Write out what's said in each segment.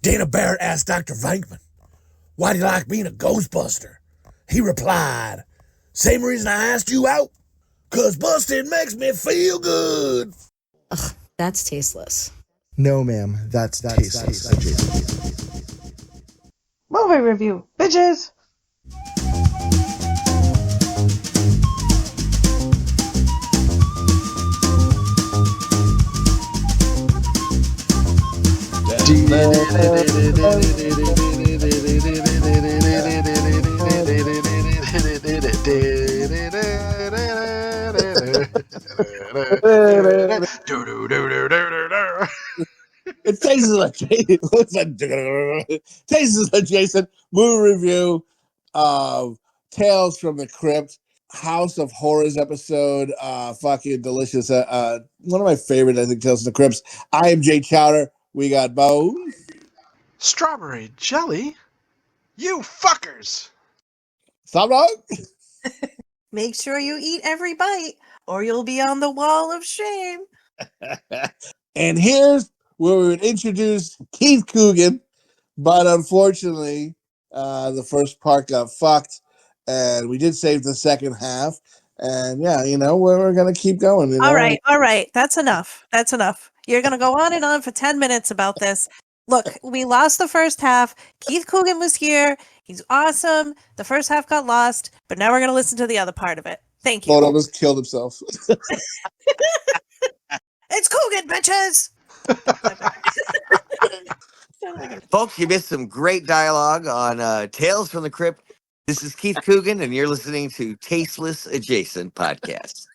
Dana Barrett asked Dr. Venkman, why do you like being a Ghostbuster? He replied, same reason I asked you out, 'cause busting makes me feel good. Ugh, that's tasteless. No, ma'am, that's tasteless. Movie review, bitches! It's Tasteless Adjacent Movie Review of Tales from the Crypt House of Horrors episode. Fucking delicious. One of my favorite, I think, Tales from the Crypts. I am Jay Chowder. We got Bo. Strawberry jelly? You fuckers! Slopdog. Make sure you eat every bite, or you'll be on the wall of shame. And here's where we would introduce Keith Coogan, but unfortunately, the first part got fucked, and we did save the second half. And yeah, we're gonna keep going. All right. That's enough. You're gonna go on and on for 10 minutes about this. Look, we lost the first half. Keith Coogan was here. He's awesome. The first half got lost, but now we're gonna listen to the other part of it. Thank you. Hold on, just killed himself. It's Coogan, bitches. Folks, you missed some great dialogue on Tales from the Crypt. This is Keith Coogan, and you're listening to Tasteless Adjacent Podcast.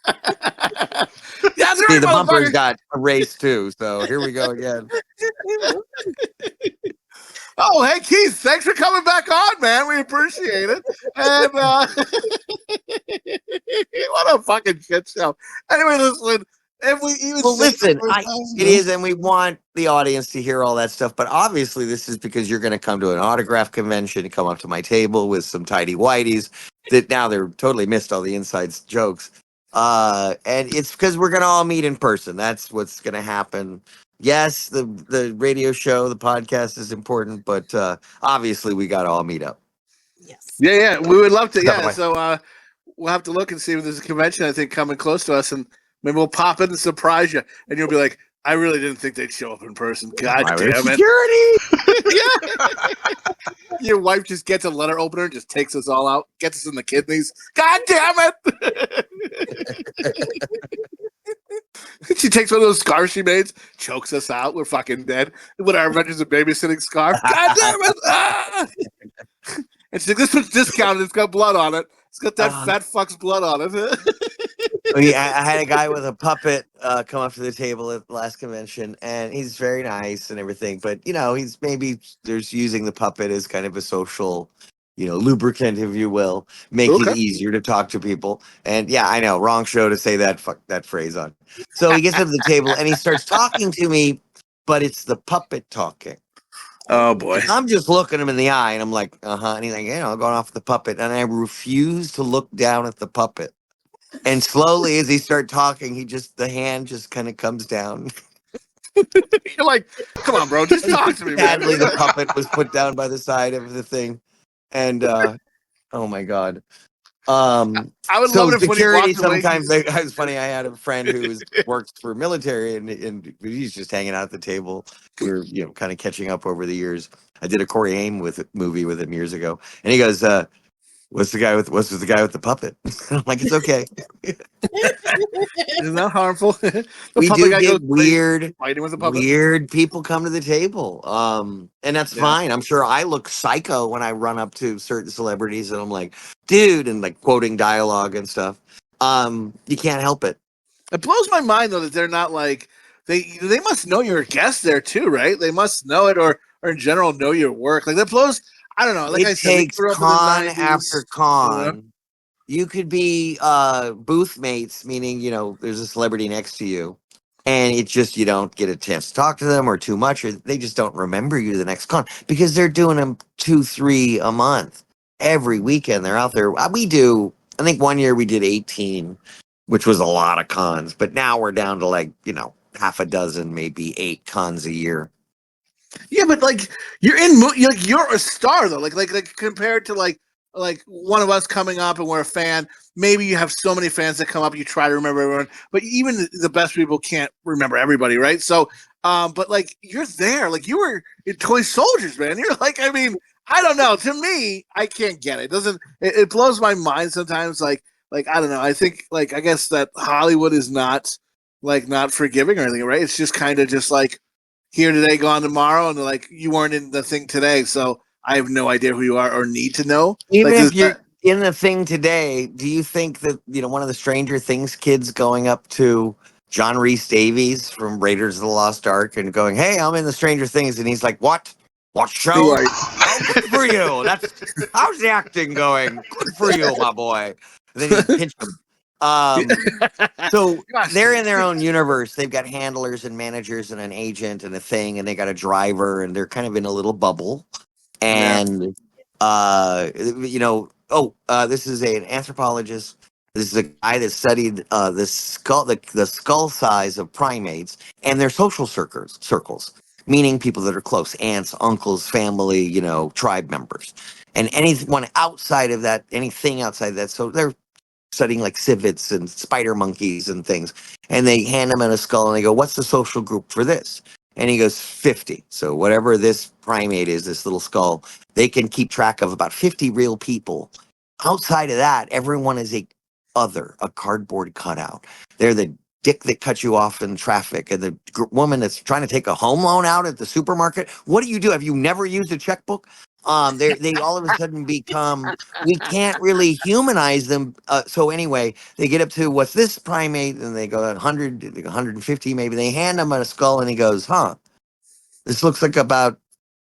That's See, the bumpers got erased too, so here we go again. Oh, hey, Keith, thanks for coming back on, man. We appreciate it. And what a fucking shit show. Anyway, listen. If we even listen, it is, and we want the audience to hear all that stuff. But obviously, this is because you're going to come to an autograph convention and come up to my table with some tighty whities that now they're totally missed all the inside jokes. And it's because we're going to all meet in person. That's what's going to happen. Yes, the radio show, the podcast is important, but obviously, we got to all meet up. Yes. Yeah, we would love to. Yeah, so we'll have to look and see if there's a convention, I think, coming close to us, and maybe we'll pop in and surprise you, and you'll be like, I really didn't think they'd show up in person. God damn it. Security! Your wife just gets a letter opener and just takes us all out, gets us in the kidneys. God damn it! She takes one of those scarves she made, chokes us out. We're fucking dead. With our Adventures of Babysitting scarf. God damn it! Ah! And she's like, this one's discounted. It's got blood on it. It's got that fat fuck's blood on it. I had a guy with a puppet come up to the table at the last convention, and he's very nice and everything. But he's there's using the puppet as kind of a social, lubricant, if you will, make it easier to talk to people. And yeah, I know, wrong show to say that phrase on. So he gets up to the table and he starts talking to me, but it's the puppet talking. Oh boy! And I'm just looking him in the eye, and I'm like, and he's like, going off the puppet, and I refuse to look down at the puppet. And slowly, as he started talking, the hand just kind of comes down. You're like, come on, bro, just talk to me, man. Sadly, the puppet was put down by the side of the thing. And, oh my God. I would love it if security when he sometimes, it was funny, I had a friend who works for military, and he's just hanging out at the table. We were, kind of catching up over the years. I did a Corey Haim movie with him years ago. And he goes, what's the guy with the puppet? I'm like, it's okay. Isn't that harmful? We do get weird people come to the table. And that's fine. I'm sure I look psycho when I run up to certain celebrities and I'm like, dude, and like quoting dialogue and stuff. You can't help it. It blows my mind though that they're not like they must know you're a guest there too, right? They must know it or in general know your work. Like that blows. I don't know. Like it takes con after con. You could be booth mates, meaning, there's a celebrity next to you, and it's just you don't get a chance to talk to them or too much, or they just don't remember you the next con because they're doing them 2-3 a month. Every weekend they're out there. I think one year we did 18, which was a lot of cons, but now we're down to half a dozen, maybe 8 cons a year. Yeah, but like you're a star though. Like compared to like one of us coming up and we're a fan. Maybe you have so many fans that come up, you try to remember everyone, but even the best people can't remember everybody, right? So, but like you're there, like you were in Toy Soldiers, man. You're like, I mean, I don't know. To me, I can't get it. It doesn't. It blows my mind sometimes. Like I don't know. I think like I guess that Hollywood is not not forgiving or anything, right? It's just kind of just like here today, gone tomorrow, and like you weren't in the thing today, so I have no idea who you are or need to know. Even Like, if you're in the thing today, do you think that one of the Stranger Things kids going up to John Rhys Davies from Raiders of the Lost Ark and going, "Hey, I'm in the Stranger Things," and he's like, "What? What show? Right. Oh, good for you. How's the acting going? Good for you, my boy." And then you pinch him. So they're in their own universe. They've got handlers and managers and an agent and a thing, and they got a driver, and they're kind of in a little bubble. And this is an anthropologist. This is a guy that studied the skull size of primates and their social circles, meaning people that are close, aunts, uncles, family, tribe members, and anyone outside of that, anything outside that. So they're studying like civets and spider monkeys and things. And they hand him a skull and they go, "What's the social group for this?" And he goes, 50. So whatever this primate is, this little skull, they can keep track of about 50 real people. Outside of that, everyone is a cardboard cutout. They're the dick that cuts you off in traffic and the woman that's trying to take a home loan out at the supermarket. What do you do? Have you never used a checkbook? They all of a sudden become, we can't really humanize them. So anyway, they get up to what's this primate, and they go 100, 150 maybe. They hand him a skull, and he goes, "Huh, this looks like about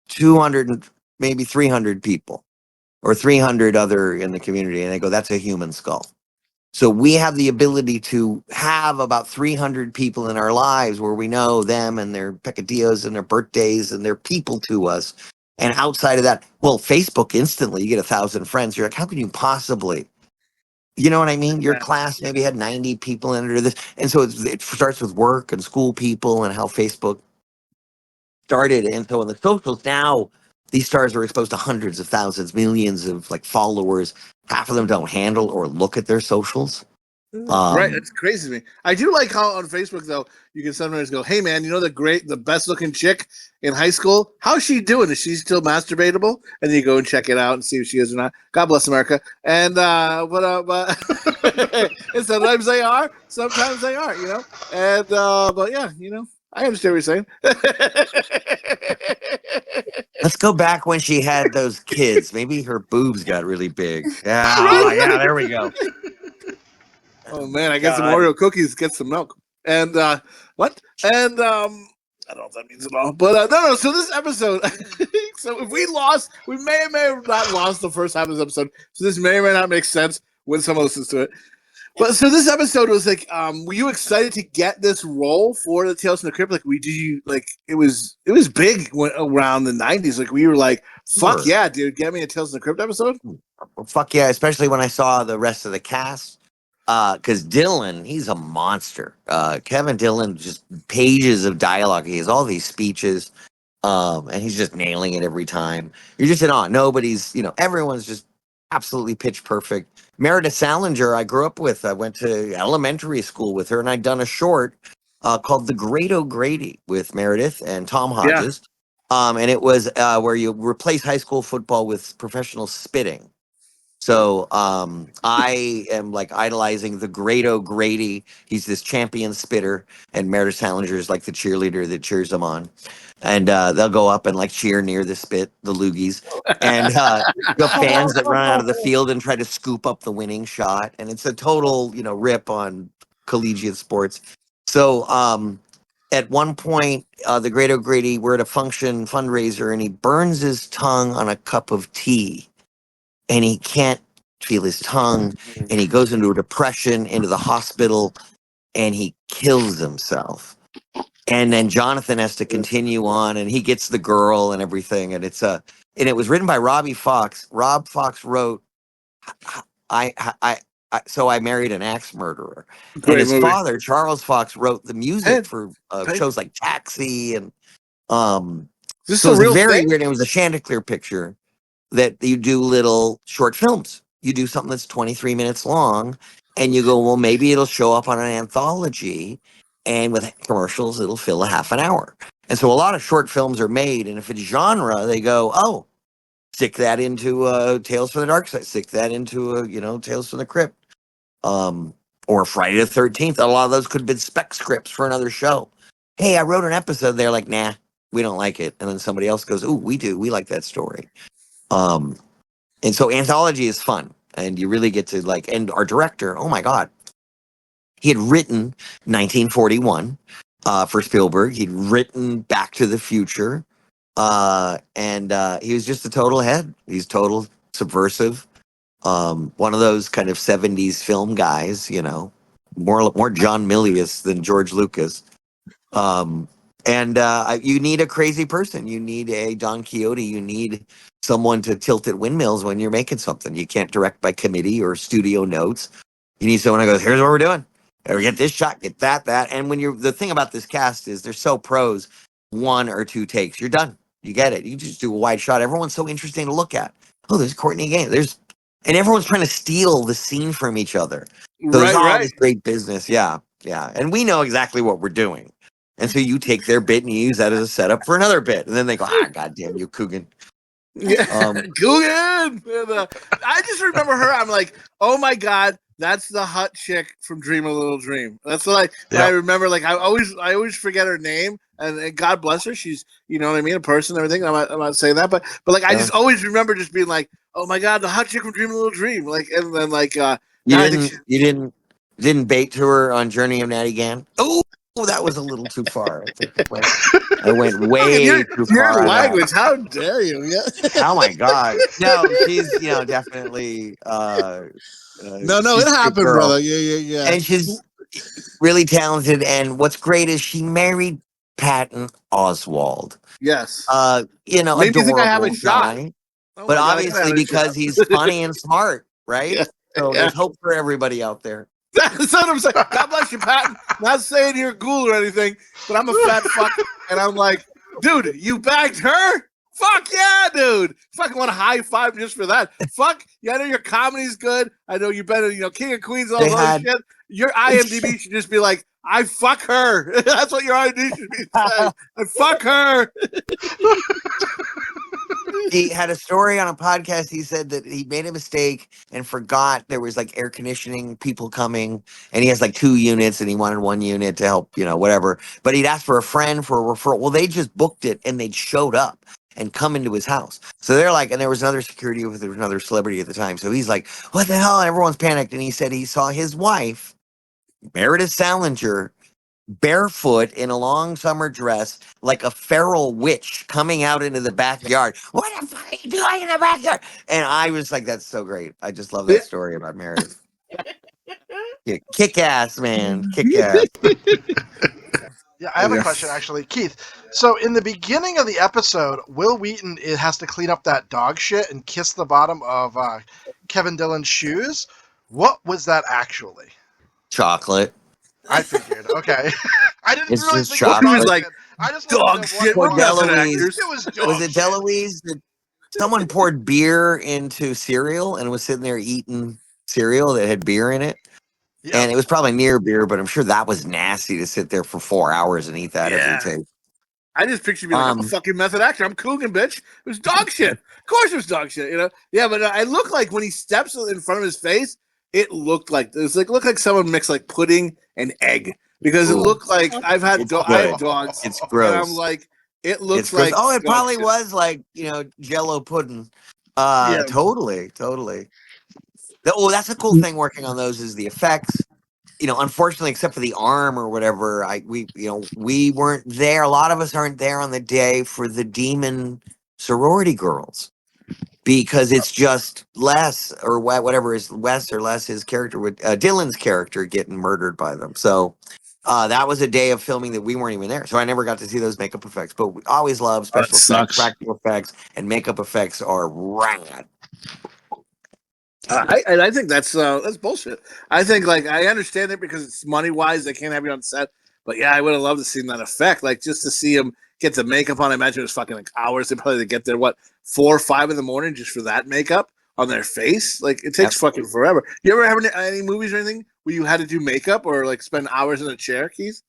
200, maybe 300 people, or 300 other in the community." And they go, "That's a human skull." So we have the ability to have about 300 people in our lives where we know them and their peccadillos and their birthdays and their people to us. And outside of that, well, Facebook instantly, you get 1,000 friends. You're like, how can you possibly? You know what I mean? Your class maybe had 90 people under this. And so it starts with work and school people and how Facebook started. And so in the socials now, these stars are exposed to hundreds of thousands, millions of like followers. Half of them don't handle or look at their socials. Right, that's crazy to me. I do like how on Facebook though you can sometimes go, "Hey man, you know the best looking chick in high school? How's she doing? Is she still masturbatable?" And then you go and check it out and see if she is or not. God bless America. And but and sometimes they are, sometimes they aren't. And but yeah, I understand what you're saying. Let's go back when she had those kids. Maybe her boobs got really big. Yeah, yeah, there we go. Oh man, I get some Oreo cookies, get some milk. And what? And I don't know what that means at all. But no. So this episode, so if we lost, we may have not lost the first half of this episode. So this may or may not make sense when someone listens to it. But so this episode was like, were you excited to get this role for the Tales from the Crypt? Like, it was big around the 90s. Like, we were like, fuck yeah, dude, get me a Tales from the Crypt episode. Well, fuck yeah, especially when I saw the rest of the cast. Because Dylan, he's a monster. Kevin Dillon, just pages of dialogue. He has all these speeches, and he's just nailing it every time. You're just in awe. Everyone's just absolutely pitch perfect. Meredith Salinger, I grew up with. I went to elementary school with her, and I'd done a short called The Great O'Grady with Meredith and Tom Hodges. Yeah. And it was where you replace high school football with professional spitting. So I am like idolizing the Great O'Grady. He's this champion spitter, and Meredith Salinger is like the cheerleader that cheers them on. And they'll go up and like cheer near the spit, the loogies. And you have fans that run out of the field and try to scoop up the winning shot. And it's a total, rip on collegiate sports. So at one point, the Great O'Grady, we're at a fundraiser, and he burns his tongue on a cup of tea. And he can't feel his tongue, and he goes into a depression, into the hospital, and he kills himself. And then Jonathan has to continue on, and he gets the girl and everything. And it was written by Robbie Fox. Rob Fox wrote, So I Married an Axe Murderer. Great and his movie. Father, Charles Fox, wrote the music for shows like Taxi and This So is it a was real very thing? weird. It was a Chanticleer picture that you do little short films. You do something that's 23 minutes long, and you go, well, maybe it'll show up on an anthology, and with commercials, it'll fill a half an hour. And so a lot of short films are made, and if it's genre, they go, oh, stick that into Tales from the Dark Side, stick that into Tales from the Crypt, or Friday the 13th. A lot of those could have been spec scripts for another show. Hey, I wrote an episode. They're like, nah, we don't like it. And then somebody else goes, ooh, we do. We like that story. And so anthology is fun, and you really get to like. And our director, oh my god, he had written 1941 for Spielberg. He'd written Back to the Future, and he was just a total head. He's total subversive. One of those kind of 70s film guys, more John Milius than George Lucas. And you need a crazy person. You need a Don Quixote. You need someone to tilt at windmills when you're making something. You can't direct by committee or studio notes. You need someone who goes, here's what we're doing. Or get this shot, get that. And the thing about this cast is they're so pros, 1 or 2 takes, you're done. You get it. You just do a wide shot. Everyone's so interesting to look at. Oh, there's Courtney Gaines. And everyone's trying to steal the scene from each other. So there's all this great business. Yeah. And we know exactly what we're doing. And so you take their bit and you use that as a setup for another bit. And then they go, goddamn you, Coogan. Yeah, Coogan! I just remember her. I'm like, oh my god, that's the hot chick from Dream a Little Dream. That's what I remember. Like I always forget her name, and God bless her. She's, you know what I mean, a person and everything. I'm not saying that, but like I just always remember just being like, oh my god, the hot chick from Dream a Little Dream. Like, and then like you didn't bait to her on Journey of Natty Gann. Oh, that was a little too far. I went way too far. Your language, how dare you? Yeah. Oh my god. No, she's definitely no, it happened, brother. Yeah. And she's really talented, and what's great is she married Patton Oswalt. Yes. Maybe you think I have a shot. Guy, but obviously because he's funny and smart, right? Yeah. So there's hope for everybody out there. That's what I'm saying. God bless you, Patton. Not saying you're a ghoul or anything, but I'm a fat fuck, and I'm like, dude, you bagged her? Fuck yeah, dude. Fucking want a high five just for that. Fuck yeah, I know your comedy's good. I know you've been King of Queens, all that shit. Your IMDb should just be like, I fuck her. That's what your IMDb should be saying. I fuck her. He had a story on a podcast. He said that he made a mistake and forgot there was like air conditioning people coming, and he has like 2 units and he wanted 1 unit to help, whatever. But he'd asked for a friend for a referral. Well, they just booked it and they'd showed up and come into his house. So they're like, and there was another security, there was another celebrity at the time. So he's like, what the hell? And everyone's panicked. And he said he saw his wife, Meredith Salinger, barefoot in a long summer dress, like a feral witch coming out into the backyard. What the fuck are you doing in the backyard? And I was like, that's so great. I just love that story about Meredith. Yeah, kick ass, man. Kick ass. Yeah, I have a question, actually. Keith, so in the beginning of the episode, Will Wheaton has to clean up that dog shit and kiss the bottom of Kevin Dillon's shoes. What was that actually? Chocolate. I figured. Okay. I didn't It's really just think chocolate. it was Like, I just dog shit. Poor What method Deloise. actors? It was dog Was it shit. Deloise that someone poured beer into cereal and was sitting there eating cereal that had beer in it? Yeah. And it was probably near beer, but I'm sure that was nasty to sit there for 4 hours and eat that every day. I just pictured me like, I'm a fucking method actor. I'm Coogan, bitch. It was dog shit. Of course it was dog shit, Yeah, but I look like when he steps in front of his face, it looked like someone mixed like pudding and egg, because it looked like I have dogs. It's gross. And I'm like, it looks gross. like it probably was like Jello pudding. Totally. That's a cool thing working on those is the effects. Unfortunately, except for the arm or whatever, we weren't there. A lot of us aren't there on the day for the demon sorority girls, because it's just Les or whatever is Wes or Les, his character with Dylan's character getting murdered by them. So that was a day of filming that we weren't even there. So I never got to see those makeup effects, but we always love special effects, practical effects, and makeup effects are rad. I think that's bullshit. I think I understand it because it's money wise they can't have you on set, but yeah, I would have loved to see that effect, like just to see him get the makeup on. I imagine it was fucking like hours. They probably get there 4 or 5 in the morning just for that makeup on their face. Like it takes fucking forever. You ever have any movies or anything where you had to do makeup or like spend hours in a chair, Keith?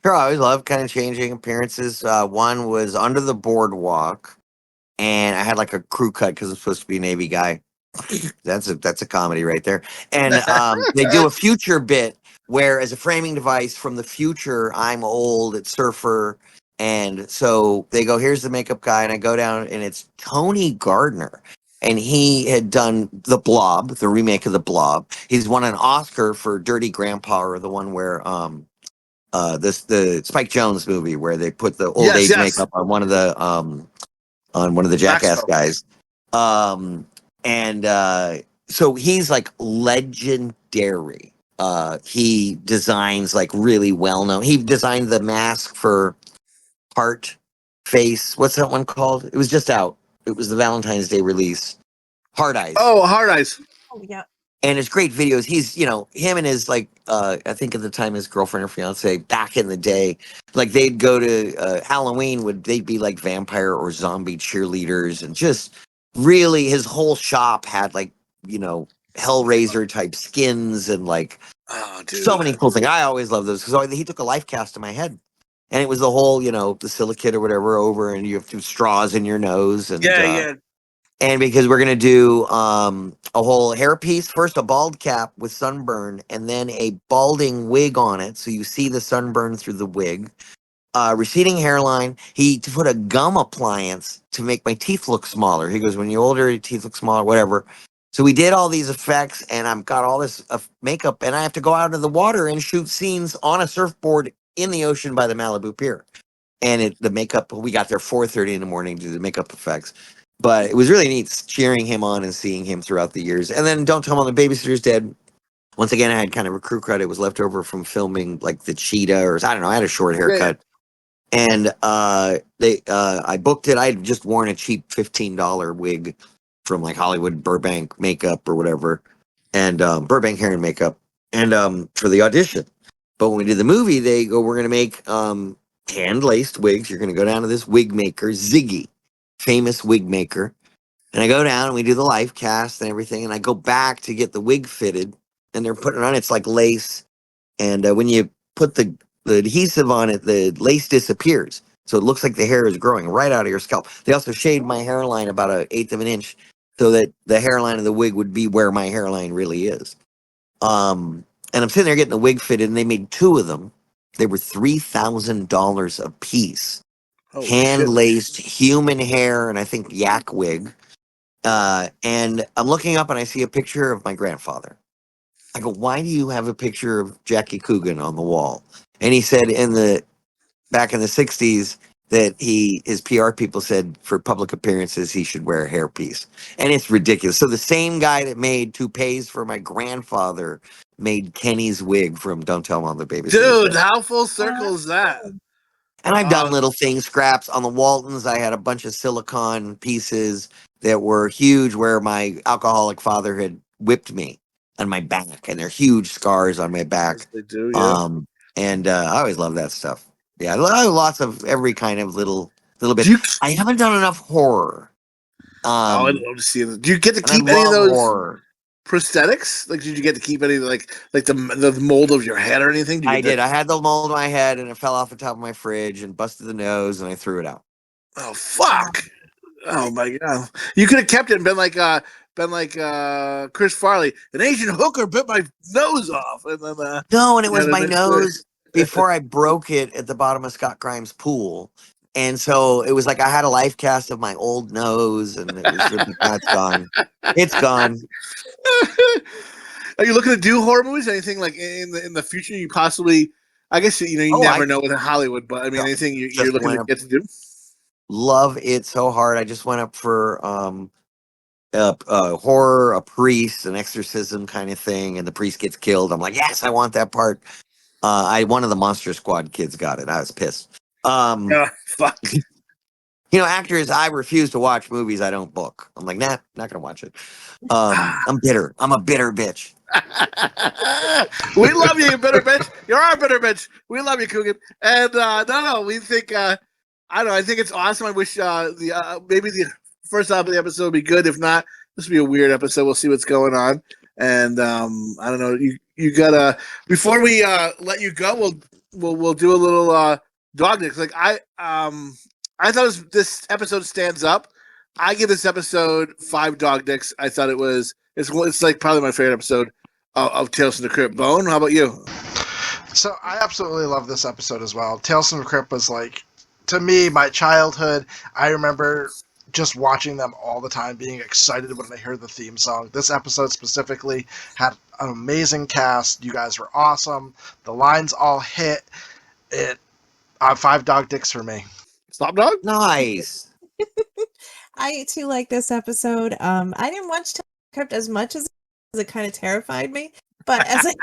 Sure, I always love kind of changing appearances. One was Under the Boardwalk, and I had like a crew cut because I'm supposed to be a Navy guy. That's a comedy right there. And they do a future bit where, as a framing device from the future, I'm old, it's Surfer, and so they go, "Here's the makeup guy," and I go down, and it's Tony Gardner. And he had done The Blob, the remake of The Blob. He's won an Oscar for Dirty Grandpa, or the one where the Spike Jonze movie where they put the old age makeup on one of the Jackass guys. So he's like legendary. He designs like really well known. He designed the mask for Heart Face. What's that one called? It was just out. It was the Valentine's Day release. Hard Eyes. Oh, Hard Eyes. Oh yeah. And it's great videos. He's, him and his, like, I think at the time his girlfriend or fiance back in the day, like they'd go to Halloween, they'd be like vampire or zombie cheerleaders, and just really his whole shop had like, Hellraiser type skins and like so many cool things. I always love those because he took a life cast in my head. And it was the whole, the silicate or whatever over, and you have to straws in your nose. And And because we're going to do a whole hairpiece, first a bald cap with sunburn, and then a balding wig on it. So you see the sunburn through the wig. Receding hairline. He put a gum appliance to make my teeth look smaller. He goes, when you're older, your teeth look smaller, whatever. So we did all these effects, and I've got all this makeup, and I have to go out into the water and shoot scenes on a surfboard in the ocean by the Malibu Pier. And the makeup, we got there 4:30 in the morning to do the makeup effects. But it was really neat cheering him on and seeing him throughout the years. And then Don't Tell Mom the Babysitter's Dead. Once again, I had kind of a crew credit. It was left over from filming like the cheetah, or I don't know. I had a short haircut, and I booked it. I had just worn a cheap $15 wig from like Hollywood Burbank makeup or whatever, and Burbank hair and makeup, and for the audition. But when we did the movie, they go, "We're going to make hand laced wigs. You're going to go down to this wig maker, Ziggy." Famous wig maker, and I go down and we do the life cast and everything, and I go back to get the wig fitted, and they're putting it on. It's like lace, and when you put the adhesive on it, the lace disappears, so it looks like the hair is growing right out of your scalp. They also shaved my hairline about 1/8 of an inch so that the hairline of the wig would be where my hairline really is. And I'm sitting there getting the wig fitted, and they made 2 of them. They were $3,000 a piece. Hand-laced human hair, and I think yak wig. And I'm looking up and I see a picture of my grandfather. I go, "Why do you have a picture of Jackie Coogan on the wall?" And he said back in the 60s that his PR people said for public appearances he should wear a hairpiece. And it's ridiculous. So the same guy that made toupees for my grandfather made Kenny's wig from Don't Tell Mom the Babysitter. Dude, how full circle is that? And I've done little things, scraps on the Waltons. I had a bunch of silicone pieces that were huge where my alcoholic father had whipped me on my back, and they're huge scars on my back. Yes, they do, yeah. I always love that stuff. Yeah, I love lots of every kind of little bit. I haven't done enough horror. I'd love to see it. Do you get to keep any of those horror prosthetics? Like, did you get to keep any like the mold of your head or anything? I did. I had the mold of my head, and it fell off the top of my fridge and busted the nose, and I threw it out. Oh fuck! Oh my god! You could have kept it and been like Chris Farley. An Asian hooker bit my nose off, and then no, and it was my nose before I broke it at the bottom of Scott Grimes' pool. And so it was like I had a life cast of my old nose, and it was really, that's gone. It's gone. Are you looking to do horror movies? Anything like in the future? You possibly, I guess you never know with Hollywood, but I mean, anything you're looking to get to do? Love it so hard. I just went up for horror, a priest, an exorcism kind of thing, and the priest gets killed. I'm like, yes, I want that part. One of the Monster Squad kids got it. I was pissed. Fuck. Actors, I refuse to watch movies I don't book. I'm like, nah, not gonna watch it. I'm bitter. I'm a bitter bitch. We love you, you bitter bitch. You're our bitter bitch. We love you, Coogan. And no, we think I don't know. I think it's awesome. I wish maybe the first half of the episode would be good. If not, this will be a weird episode. We'll see what's going on. And I don't know. You gotta before we let you go. We'll do a little dog dicks. Like I thought this episode stands up. I give this episode 5 dog dicks. I thought it's like probably my favorite episode of Tales from the Crypt. Bone, how about you? So I absolutely love this episode as well. Tales from the Crypt was like, to me, my childhood. I remember just watching them all the time, being excited when I heard the theme song. This episode specifically had an amazing cast. You guys were awesome. The lines all hit. 5 dog dicks for me. Slopdog? Nice. I too like this episode. I didn't watch Crypt as much as it kind of terrified me, but as I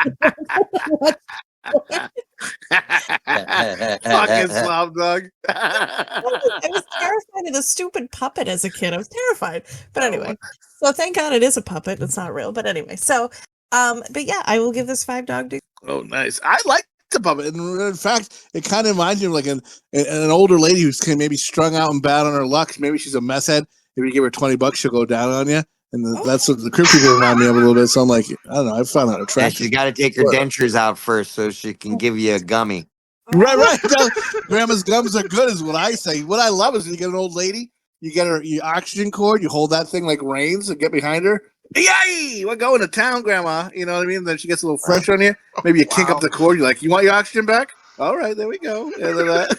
Fucking Slopdog. I was terrified of the stupid puppet as a kid. I was terrified. But anyway, so thank God it is a puppet. It's not real. But anyway, so but yeah, I will give this 5 dog dicks. Oh, nice. I like the puppet. And in fact, it kind of reminds me of like an older lady who's kind of maybe strung out and bad on her luck. Maybe she's a mess head. If you give her $20, she'll go down on you. And that's what the Crypt people remind me of a little bit. So I'm like, I don't know. I found that attractive. And she's got to take her dentures out first so she can give you a gummy. Right. Grandma's gums are good, is what I say. What I love is when you get an old lady, you get her your oxygen cord, you hold that thing like reins and get behind her. Yay! We're going to town, Grandma. You know what I mean? Then she gets a little fresh on you. Maybe you kink up the cord. You're like, you want your oxygen back? All right, there we go.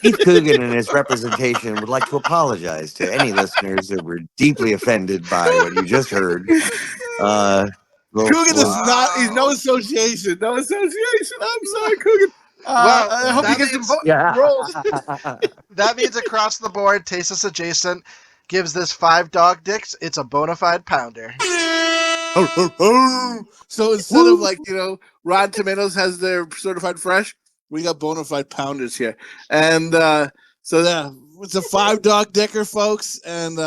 Keith Coogan and his representation would like to apologize to any listeners that were deeply offended by what you just heard. Coogan is not, he's no association. No association. I'm sorry, Coogan. I hope he gets some roles. That means across the board, Tasteless Adjacent gives this 5 dog dicks. It's a bona fide pounder. So instead of like, Rotten Tomatoes has their certified fresh, we got bona fide pounders here. And so yeah, it's a 5 dog dicker, folks. And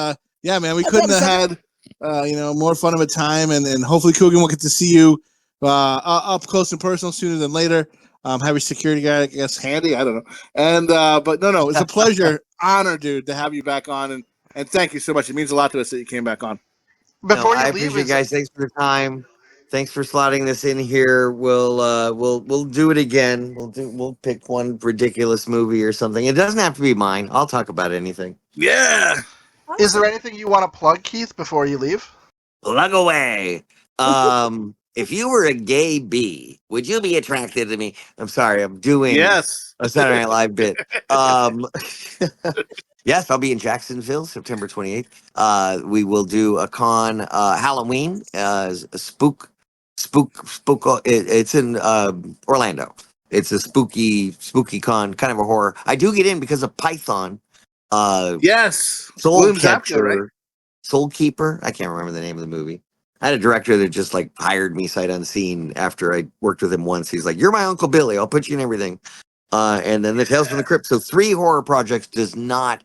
yeah, man, we couldn't have had more fun of a time. And hopefully Coogan will get to see you up close and personal sooner than later. Have your security guy, I guess, handy. I don't know. And but no, it's a pleasure, honor, dude, to have you back on. And thank you so much. It means a lot to us that you came back on. I appreciate you guys. Thanks for the time. Thanks for slotting this in here. We'll do it again. We'll pick one ridiculous movie or something. It doesn't have to be mine. I'll talk about anything. Yeah. Is there anything you want to plug, Keith, before you leave? Plug away. If you were a gay bee, would you be attracted to me? I'm sorry, I'm doing a Saturday Night Live bit. Yes, I'll be in Jacksonville, September 28th. We will do a con Halloween, a spook. It's in Orlando. It's a spooky con, kind of a horror. I do get in because of Python. Yes, Soul Catcher, right? Soul Keeper. I can't remember the name of the movie. I had a director that just like hired me sight unseen after I worked with him once. He's like, "You're my Uncle Billy. I'll put you in everything." And then the Tales from the Crypt. So 3 horror projects does not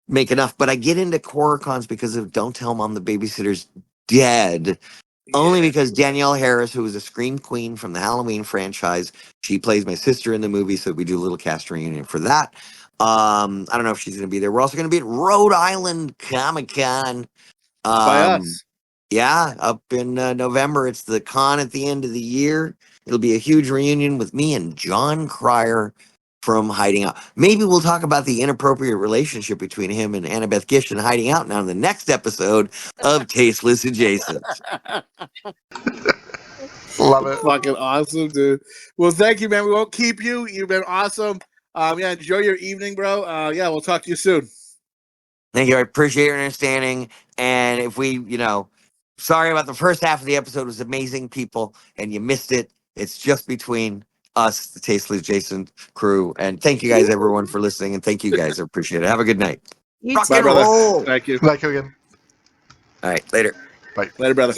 make enough. But I get into horror cons because of Don't Tell Mom the Babysitter's Dead. Only because Danielle Harris, who was a Scream Queen from the Halloween franchise, she plays my sister in the movie. So we do a little cast reunion for that. I don't know if she's going to be there. We're also going to be at Rhode Island Comic-Con. By us. Yeah, up in November. It's the con at the end of the year. It'll be a huge reunion with me and John Cryer from Hiding Out. Maybe we'll talk about the inappropriate relationship between him and Annabeth Gish and Hiding Out now in the next episode of Tasteless Adjacent. Love it. Fucking awesome, dude. Well, thank you, man. We won't keep you. You've been awesome. Yeah, enjoy your evening, bro. Yeah, we'll talk to you soon. Thank you. I appreciate your understanding. And if we, sorry about the first half of the episode. It was amazing, people, and you missed it. It's just between us, the Tasteless Adjacent crew. And thank you guys, everyone, for listening. And thank you guys. I appreciate it. Have a good night. Rock and roll. Thank you. Bye, Coogan. All right, later. Bye. Later, brother.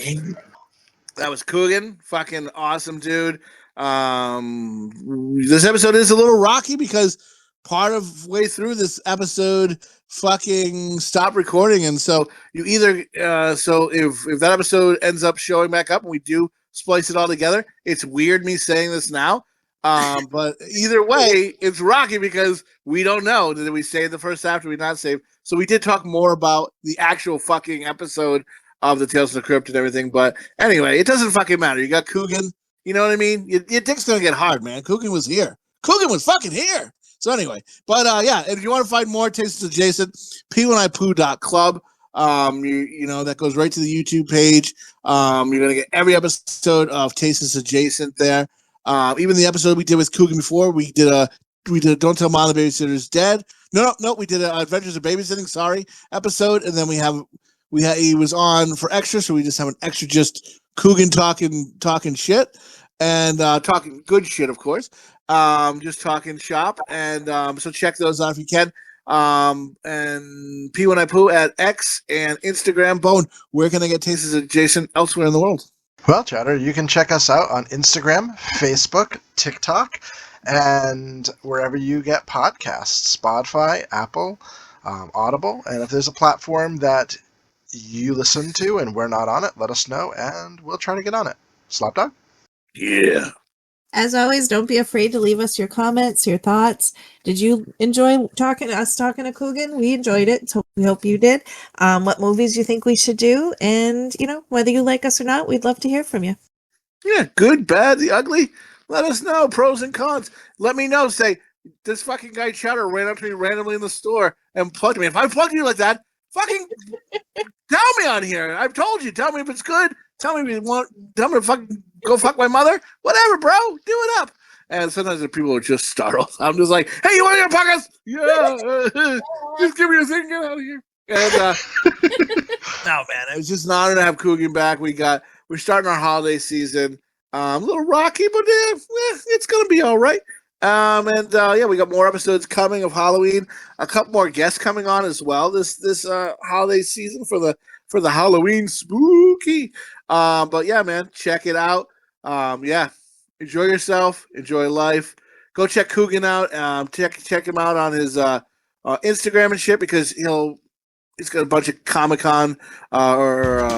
That was Coogan. Fucking awesome, dude. This episode is a little rocky because part of way through this episode fucking stopped recording, and so you either so if that episode ends up showing back up and we do splice it all together, it's weird me saying this now, But either way, it's rocky because we don't know. Did we save the first half? Did we not save? So we did talk more about the actual fucking episode of the Tales of the Crypt and everything. But anyway, it doesn't fucking matter. You got Coogan. You know what I mean? Your dick's going to get hard, man. Coogan was here. Coogan was fucking here. So anyway, but yeah, if you want to find more Tasteless Adjacent, p1ipoo.club. You know, that goes right to the YouTube page. You're going to get every episode of Tasteless Adjacent there. Even the episode we did with Coogan before, we did a Don't Tell Mom the Babysitter's Dead. No, we did a Adventures of Babysitting, episode, and then he was on for extra, so we just have an extra just Coogan talking shit and talking good shit, of course. Just talking shop, and so check those out if you can. And P1ipoo at X and Instagram. Bone, where can I get Tasteless Adjacent elsewhere in the world? Well, Chowder, you can check us out on Instagram, Facebook, TikTok, and wherever you get podcasts, Spotify, Apple, Audible. And if there's a platform that you listen to and we're not on it, let us know, and we'll try to get on it. Slopdog? Yeah. As always, don't be afraid to leave us your comments, your thoughts. Did you enjoy talking to Coogan? We enjoyed it, so we hope you did. What movies you think we should do, and whether you like us or not, we'd love to hear from you. Yeah, good, bad, the ugly. Let us know pros and cons. Let me know. Say this fucking guy Chowder ran up to me randomly in the store and plugged me. If I plugged you like that, fucking tell me on here. I've told you. Tell me if it's good. Tell me if you want. Tell me to fucking go fuck my mother. Whatever, bro. Do it up. And sometimes the people are just startled. I'm just like, hey, you want to get a podcast? Yeah. Just give me your thing. Get out of here. And no, man, it was just an honor to have Coogan back. We're starting our holiday season. A little rocky, but it's gonna be all right. Yeah, we got more episodes coming of Halloween. A couple more guests coming on as well this holiday season for the Halloween spooky. But yeah, man, check it out. Yeah, enjoy yourself, enjoy life. Go check Coogan out. Check him out on his Instagram and shit because he's got a bunch of Comic-Con or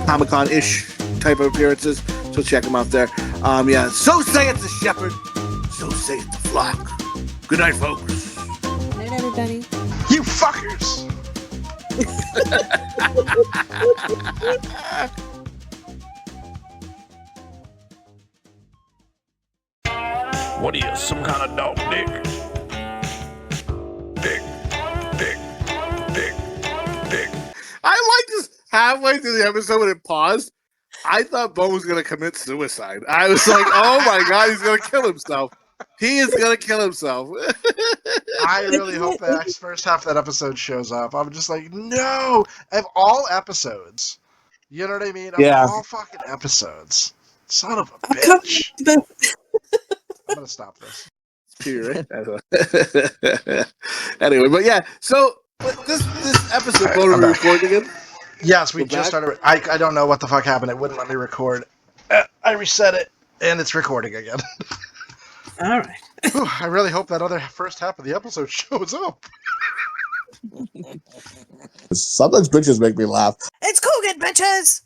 Comic-Con-ish type of appearances. So check him out there. Yeah, so saith the shepherd, so saith the flock. Good night, folks. Good night, everybody. You fuckers! What are you, some kind of dog dick? Dick. I like this halfway through the episode when it paused. I thought Bo was going to commit suicide. I was like, oh my God, he's going to kill himself. He is going to kill himself. I really hope that first half of that episode shows up. I'm just like, no! Of all episodes. You know what I mean? Of all fucking episodes. Son of a bitch. I'm going to stop this. Right? Anyway, but yeah, so this episode, Bo, are we recording again? Yes, we just started. I don't know what the fuck happened. It wouldn't let me record. I reset it, and it's recording again. All right. I really hope that other first half of the episode shows up. Sometimes bitches make me laugh. It's Coogan, bitches!